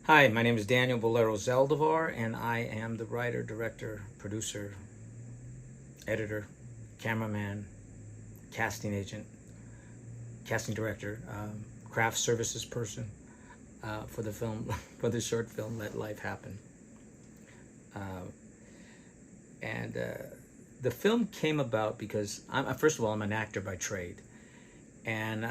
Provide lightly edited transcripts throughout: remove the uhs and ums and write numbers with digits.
Hi, my name is Daniel Bolero Zaldivar, and I am the writer, director, producer, editor, cameraman, casting agent, casting director, craft services person for the film, for the short film Let Life Happen. And the film came about because, first of all, I'm an actor by trade. And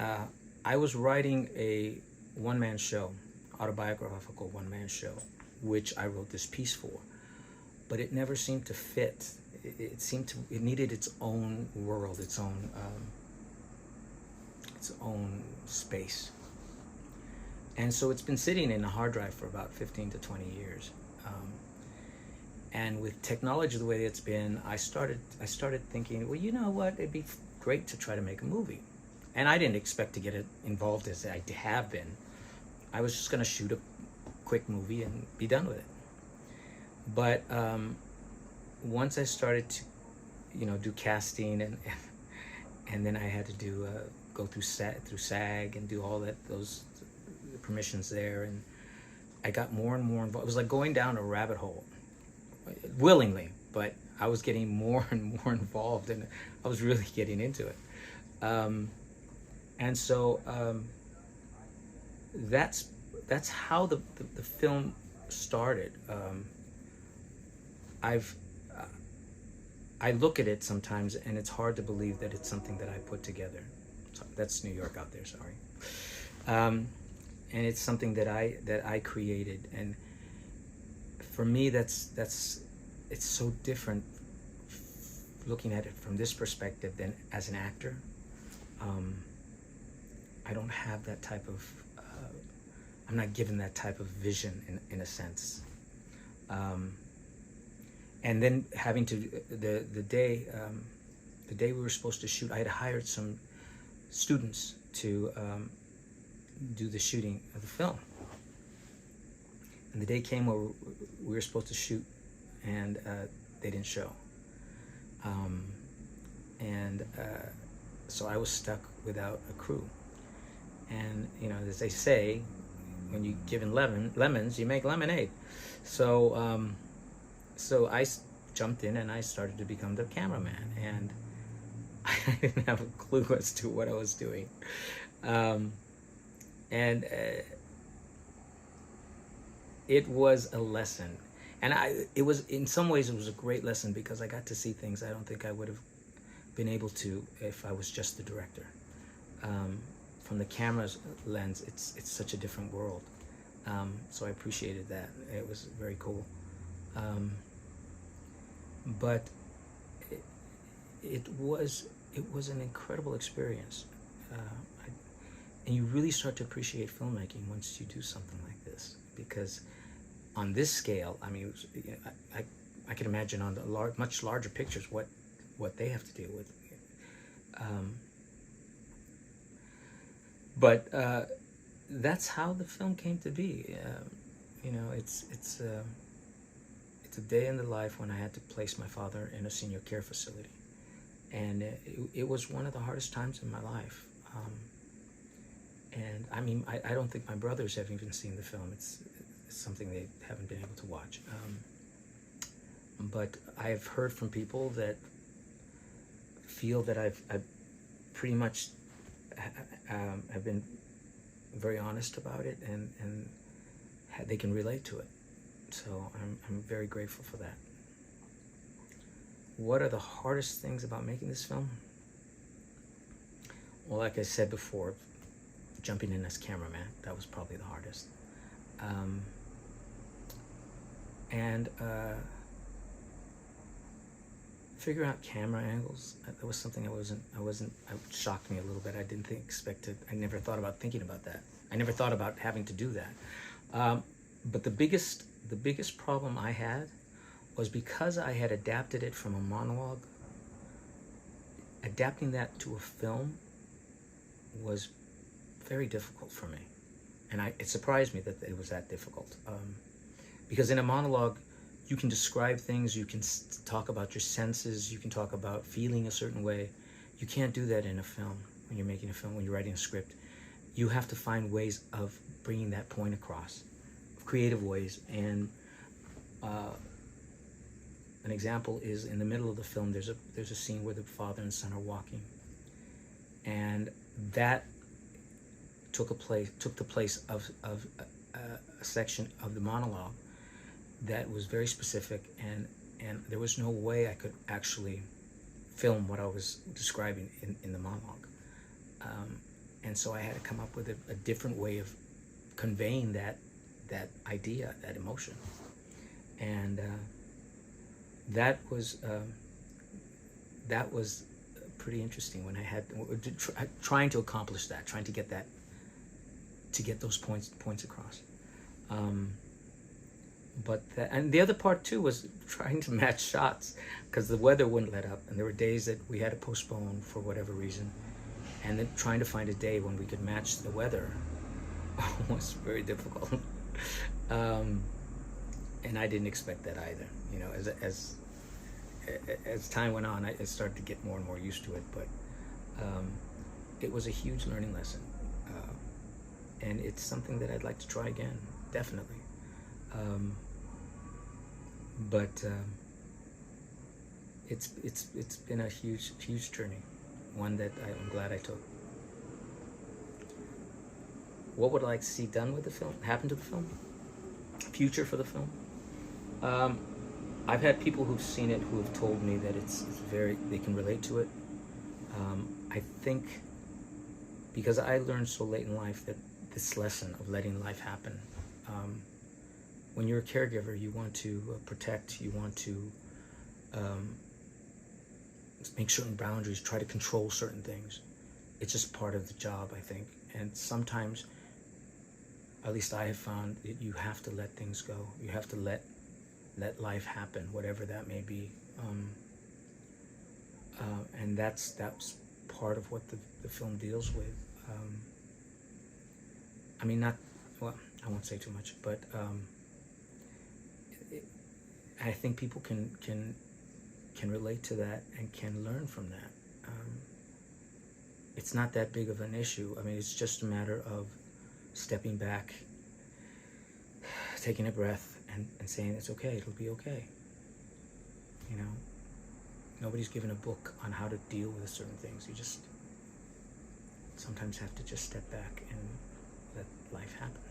I was writing a one-man show, autobiographical one-man show, which I wrote this piece for, but it never seemed to fit. It needed its own world, its own space. And so it's been sitting in a hard drive for about 15 to 20 years. And with technology the way it's been, I started thinking, well, you know what, it'd be great to try to make a movie. And I didn't expect to get it involved as I have been. I was just going to shoot a quick movie and be done with it. But once I started to, do casting and then I had to do go through SAG and do all those permissions there, and I got more and more involved. It was like going down a rabbit hole, willingly, but I was getting more and more involved, and I was really getting into it. And so that's how the film started. I look at it sometimes, and it's hard to believe that it's something that I put together. So that's New York out there, sorry. And it's something that I created, and for me, it's so different looking at it from this perspective than as an actor. I don't have that type of, I'm not given that type of vision in a sense. And then having to, the day we were supposed to shoot, I had hired some students to do the shooting of the film. And the day came where we were supposed to shoot, and they didn't show. So I was stuck without a crew. And as they say, when you give in lemons, you make lemonade. So so I jumped in and I started to become the cameraman, and I didn't have a clue as to what I was doing. It was a lesson, and it was, in some ways, it was a great lesson because I got to see things I don't think I would have been able to if I was just the director. From the camera's lens, it's such a different world. So I appreciated that. It was very cool. But it was an incredible experience. And you really start to appreciate filmmaking once you do something like this, because on this scale, I mean, I can imagine on the much larger pictures what they have to deal with. But that's how the film came to be. It's a day in the life when I had to place my father in a senior care facility, and it was one of the hardest times in my life. And I mean, I don't think my brothers have even seen the film. It's something they haven't been able to watch. But I've heard from people that feel that I've pretty much have been very honest about it, and they can relate to it. So I'm very grateful for that. What are the hardest things about making this film? Well, like I said before, jumping in as cameraman, that was probably the hardest. And figuring out camera angles, that was something it shocked me a little bit. I didn't expect it. I never thought about thinking about that. I never thought about having to do that. But the biggest problem I had was because I had adapted it from a monologue. Adapting that to a film was very difficult for me, and it surprised me that it was that difficult. Because in a monologue, you can describe things, you can talk about your senses, you can talk about feeling a certain way. You can't do that in a film. When you're making a film, when you're writing a script, you have to find ways of bringing that point across creative ways. And an example is in the middle of the film. There's a scene where the father and son are walking, and that took the place of a section of the monologue that was very specific, and there was no way I could actually film what I was describing in the monologue. And so I had to come up with a different way of conveying that idea, that emotion. And that was pretty interesting when I had trying to accomplish that, trying to get those points across. And the other part too was trying to match shots, because the weather wouldn't let up, and there were days that we had to postpone for whatever reason, and then trying to find a day when we could match the weather was very difficult. And I didn't expect that either. You know, as time went on, I started to get more and more used to it, but it was a huge learning lesson, and it's something that I'd like to try again, definitely. But it's been a huge journey, one that I'm glad I took. What would I like to see done with the film? Happen to the film? Future for the film? I've had people who've seen it who have told me that it's they can relate to it. I think because I learned so late in life that this lesson of letting life happen. When you're a caregiver, you want to protect, you want to make certain boundaries, try to control certain things. It's just part of the job, I think. And sometimes, at least I have found, that you have to let things go. You have to let life happen, whatever that may be. And that's part of what the film deals with. I mean, I won't say too much, but I think people can relate to that and can learn from that. It's not that big of an issue. I mean, it's just a matter of stepping back, taking a breath, and saying it's okay, it'll be okay. You know, nobody's given a book on how to deal with certain things. You just sometimes have to just step back and let life happen.